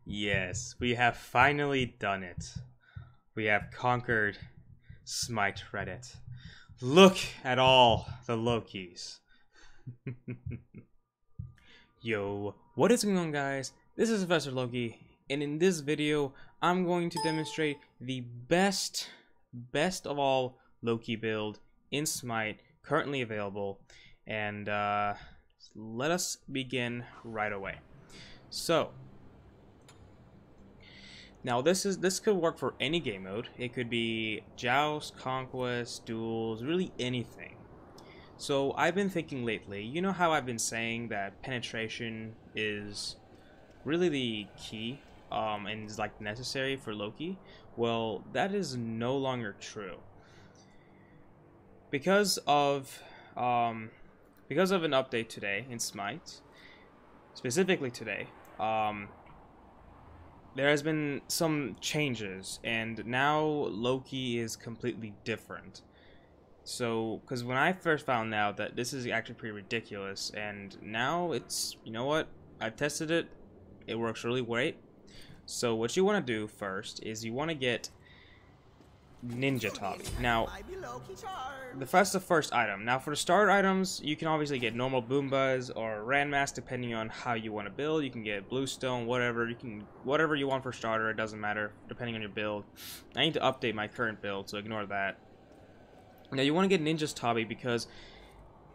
Yes, we have finally done it. We have conquered Smite Reddit. Look at all the Lokis. Yo, what is going on, guys? This is Professor Loki, and in this video, I'm going to demonstrate the best of all Loki build in Smite currently available, and let us begin right away. So, now this could work for any game mode. It could be Joust, Conquest, Duels, really anything. So I've been thinking lately, you know how I've been saying that penetration is really the key and is like necessary for Loki? Well, that is no longer true. Because of an update today in Smite, specifically today, there has been some changes, and now Loki is completely different. So, because when I first found out that this is actually pretty ridiculous, and now it's, you know what, I've tested it, it works really great. So what you want to do first is you want to get Ninja Tabi. Now, that's the first item. Now for the starter items, you can obviously get normal Boombas or Randmask depending on how you want to build. You can get Bluestone, whatever you want for starter, it doesn't matter, depending on your build. I need to update my current build, so ignore that. Now you want to get Ninja's Tabi because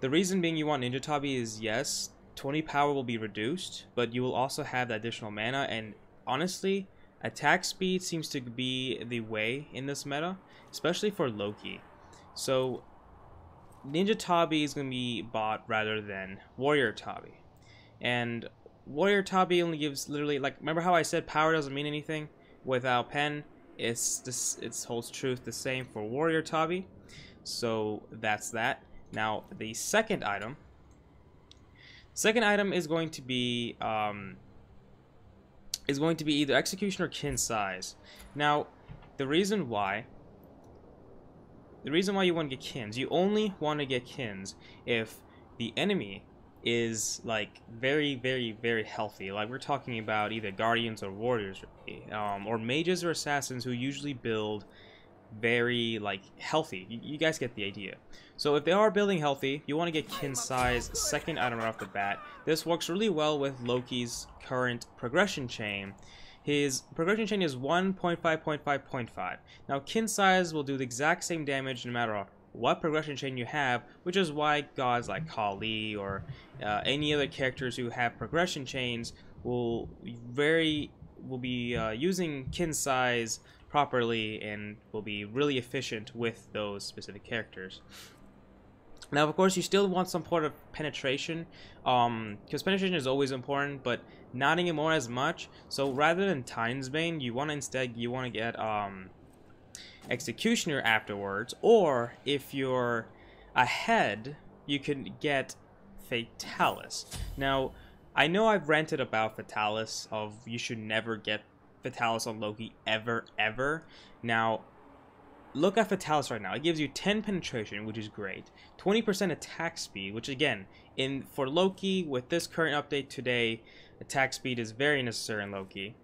the reason being you want Ninja Tabi is, yes, 20 power will be reduced, but you will also have the additional mana, and honestly, attack speed seems to be the way in this meta, especially for Loki. So Ninja Tabi is going to be bought rather than Warrior Tabi. And Warrior Tabi only gives literally, like, remember how I said power doesn't mean anything without pen? It holds truth the same for Warrior Tabi. So that's that. Now the second item is going to be either Execution or Kin Size. Now the reason why you want to get Kins, you only want to get Kins if the enemy is like very healthy. Like we're talking about either Guardians or Warriors, or Mages or Assassins who usually build very like healthy. You guys get the idea. So if they are building healthy, you want to get Kin Size, second item right off the bat. This works really well with Loki's current progression chain. His progression chain is 1.5.5.5. Now Kin Size will do the exact same damage no matter what progression chain you have, which is why gods like Kali or any other characters who have progression chains will be using Kin Size properly and will be really efficient with those specific characters. Now, of course, you still want some sort of penetration, because penetration is always important, but not anymore as much. So rather than Titan's Bane, you want to get Executioner afterwards, or if you're ahead, you can get Fatalis. Now, I know I've ranted about Fatalis, of you should never get Fatalis on Loki ever. Now look at Fatalis right now. It gives you 10 penetration, which is great, 20% attack speed, which again, for Loki with this current update today, attack speed is very necessary in Loki.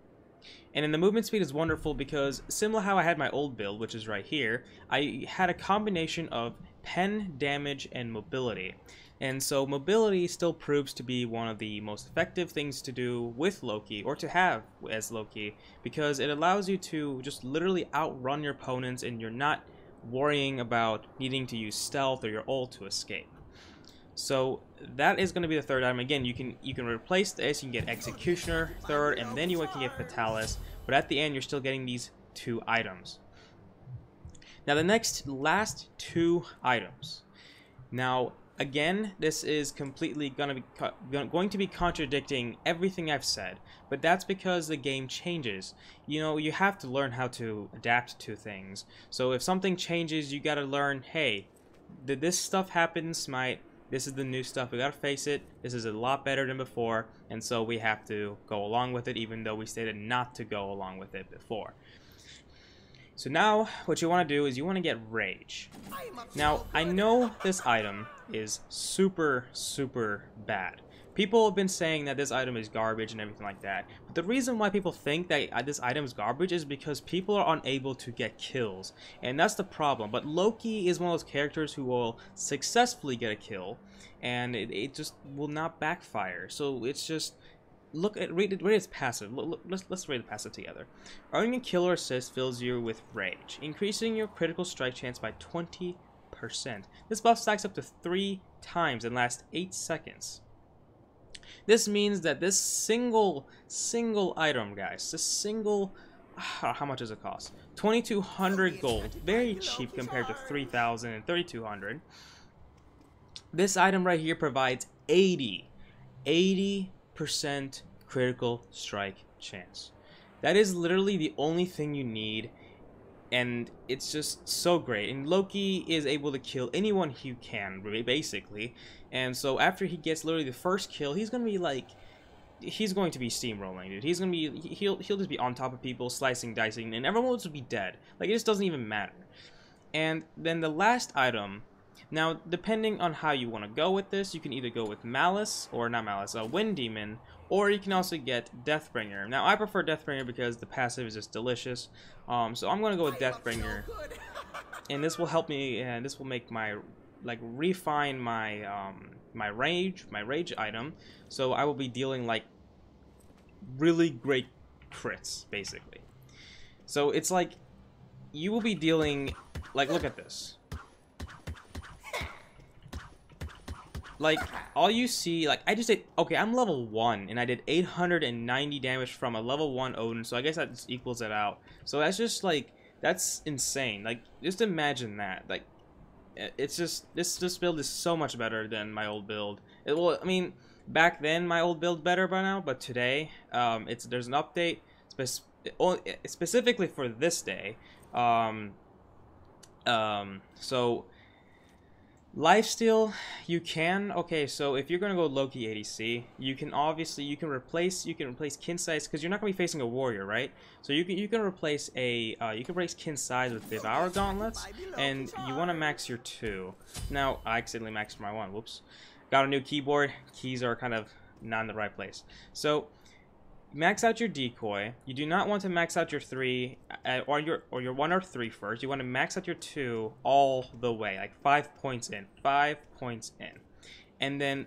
And then the movement speed is wonderful because, similar how I had my old build, which is right here, I had a combination of pen, damage, and mobility. And so mobility still proves to be one of the most effective things to do with Loki, or to have as Loki, because it allows you to just literally outrun your opponents and you're not worrying about needing to use stealth or your ult to escape. So that is going to be the third item. Again, you can replace this, you can get Executioner third, and then you can get Fatalis, but at the end you're still getting these two items. Now the last two items. Now again, this is completely going to be contradicting everything I've said, but that's because the game changes. You know, you have to learn how to adapt to things. So if something changes, you got to learn, hey, did this stuff happen in Smite? This is the new stuff. We got to face it. This is a lot better than before, and so we have to go along with it, even though we stated not to go along with it before. So now, what you want to do is you want to get Rage. Now, I know this item is super bad. People have been saying that this item is garbage and everything like that. But the reason why people think that this item is garbage is because people are unable to get kills. And that's the problem. But Loki is one of those characters who will successfully get a kill. And it just will not backfire. So it's just... read its passive. Let's read the passive together. Earning a kill or assist fills you with rage, increasing your critical strike chance by 20%. This buff stacks up to 3 times and lasts 8 seconds. This means that this single item, guys, this single, how much does it cost? 2,200 gold, very cheap compared to 3,000 and 3,200. This item right here provides 80% critical strike chance. That is literally the only thing you need, and it's just so great. And Loki is able to kill anyone he can, basically. And so after he gets literally the first kill, he's gonna be like, he's going to be steamrolling, dude. He's gonna be, he'll just be on top of people, slicing, dicing, and everyone will be dead. Like, it just doesn't even matter. And then the last item. Now, depending on how you want to go with this, you can either go with Malice, or not Malice, Wind Demon, or you can also get Deathbringer. Now, I prefer Deathbringer because the passive is just delicious. So I'm going to go with Deathbringer, and this will help me, and this will make my, like, refine my, my rage item. So I will be dealing, like, really great crits, basically. So it's like, you will be dealing, like, look at this. Like, all you see, like, I just did, okay, I'm level 1, and I did 890 damage from a level 1 Odin, so I guess that just equals it out. So that's just, like, that's insane. Like, just imagine that. Like, it's just, this build is so much better than my old build. Well, I mean, back then, my old build better by now, but today, there's an update, specifically for this day. So... Lifesteal, you can, okay, so if you're gonna go Loki ADC, you can replace kin size, because you're not gonna be facing a warrior, right? So you can replace kin size with Devour Gauntlets, and you want to max your 2. Now, I accidentally maxed my 1, whoops. Got a new keyboard, keys are kind of not in the right place. So, max out your decoy. You do not want to max out your 3 or your 1 or 3 first. You want to max out your 2 all the way, like 5 points in. And then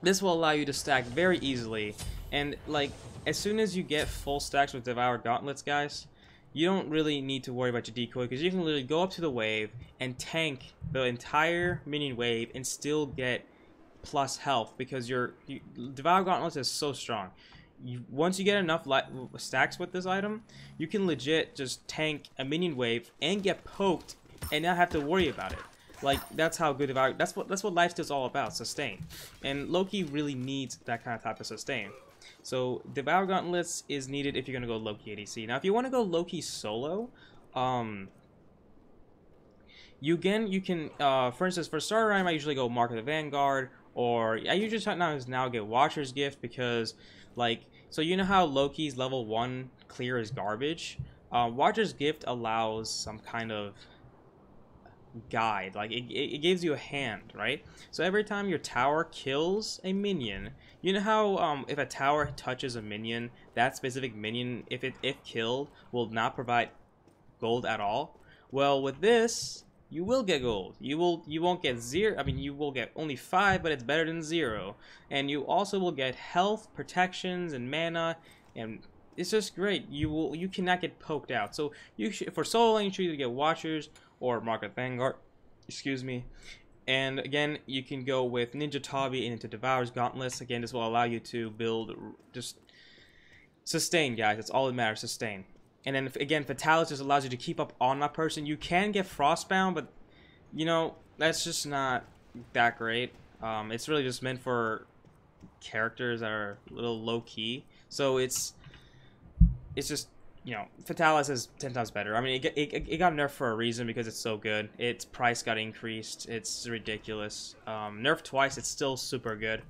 this will allow you to stack very easily. And like, as soon as you get full stacks with Devour Gauntlets, guys, you don't really need to worry about your decoy, because you can literally go up to the wave and tank the entire minion wave and still get plus health, because Devour Gauntlets is so strong. Once you get enough stacks with this item, you can legit just tank a minion wave and get poked and not have to worry about it. Like, that's how good Devour. That's what Lifesteal is all about, sustain. And Loki really needs that kind of type of sustain. So Devour Gauntlets is needed if you're gonna go Loki ADC. Now, if you want to go Loki solo, you can for instance, for starter item, I usually go Mark of the Vanguard, or I usually now get Watcher's Gift, because, like, so you know how Loki's level 1 clear is garbage? Watcher's Gift allows some kind of guide, like it gives you a hand, right? So every time your tower kills a minion, you know how if a tower touches a minion, that specific minion, if killed, will not provide gold at all? Well, with this, you will get gold. You won't get 0. I mean, you will get only 5, but it's better than 0. And you also will get health, protections, and mana, and it's just great. You cannot get poked out. So for soloing, you should either get Watchers or Mark of the Vanguard. Excuse me. And again, you can go with Ninja Tabi and into Devour's Gauntlets. Again, this will allow you to build just sustain, guys. That's all that matters. Sustain. And then, again, Fatalis just allows you to keep up on that person. You can get Frostbound, but, you know, that's just not that great. It's really just meant for characters that are a little low-key. So it's just, you know, Fatalis is 10 times better. I mean, it got nerfed for a reason, because it's so good. Its price got increased. It's ridiculous. Nerfed twice, it's still super good.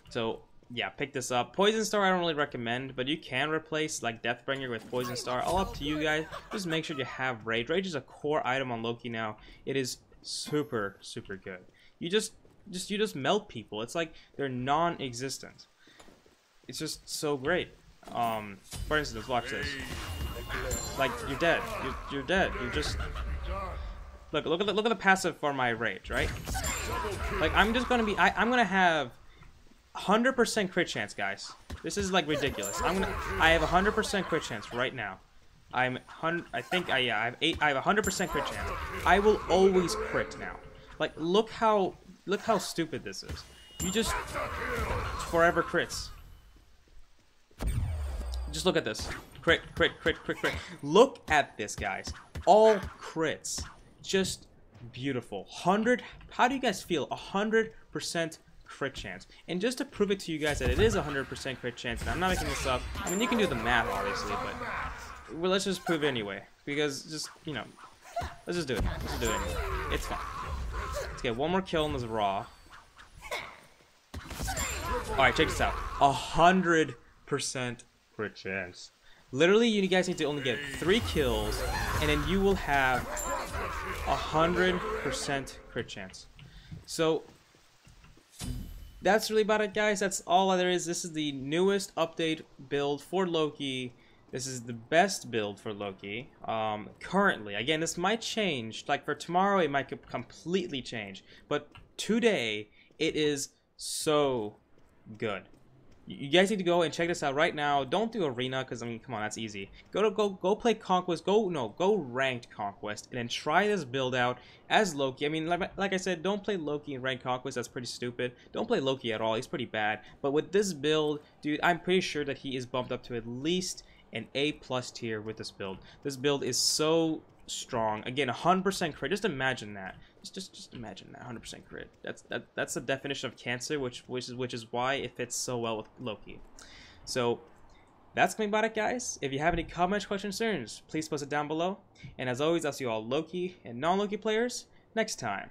So... yeah, pick this up. Poison Star I don't really recommend, but you can replace like Deathbringer with Poison Star. All up to you guys. Just make sure you have Rage. Rage is a core item on Loki now. It is super, super good. You just you just melt people. It's like they're non-existent. It's just so great. For instance, watch this. Like, you're dead. You're dead. You're just... Look at the passive for my rage, right? Like, I'm just gonna be... I'm gonna have 100% crit chance, guys. This is, like, ridiculous. I have 100% crit chance right now. I have 100% crit chance. I will always crit now. Like, look how stupid this is. You just forever crits. Just look at this. Crit, crit, crit, crit, crit. Look at this, guys. All crits. Just beautiful. 100. How do you guys feel? 100% crit chance. And just to prove it to you guys that it is 100% crit chance, and I'm not making this up. I mean, you can do the math, obviously, but well, let's just prove it anyway. Because just, you know, let's just do it. Let's just do it anyway. It's fine. Let's get one more kill in this raw. Alright, check this out. 100% crit chance. Literally, you guys need to only get 3 kills, and then you will have 100% crit chance. So, that's really about it, guys. That's all there is. This is the newest update build for Loki. This is the best build for Loki currently. Again, this might change. Like, for tomorrow, it might completely change. But today, it is so good. You guys need to go and check this out right now. Don't do arena, because I mean, come on, that's easy. Go play Conquest. Go ranked Conquest, and then try this build out as Loki. I mean, like I said, don't play Loki in ranked Conquest. That's pretty stupid. Don't play Loki at all. He's pretty bad. But with this build, dude, I'm pretty sure that he is bumped up to at least an A+ tier with this build. This build is so strong. Again, 100% crit. Just imagine that. Just imagine that 100% crit. That's the definition of cancer, which is why it fits so well with Loki. So that's going about it, guys. If you have any comments, questions, concerns, please post it down below. And as always, I'll see you all Loki and non-Loki players next time.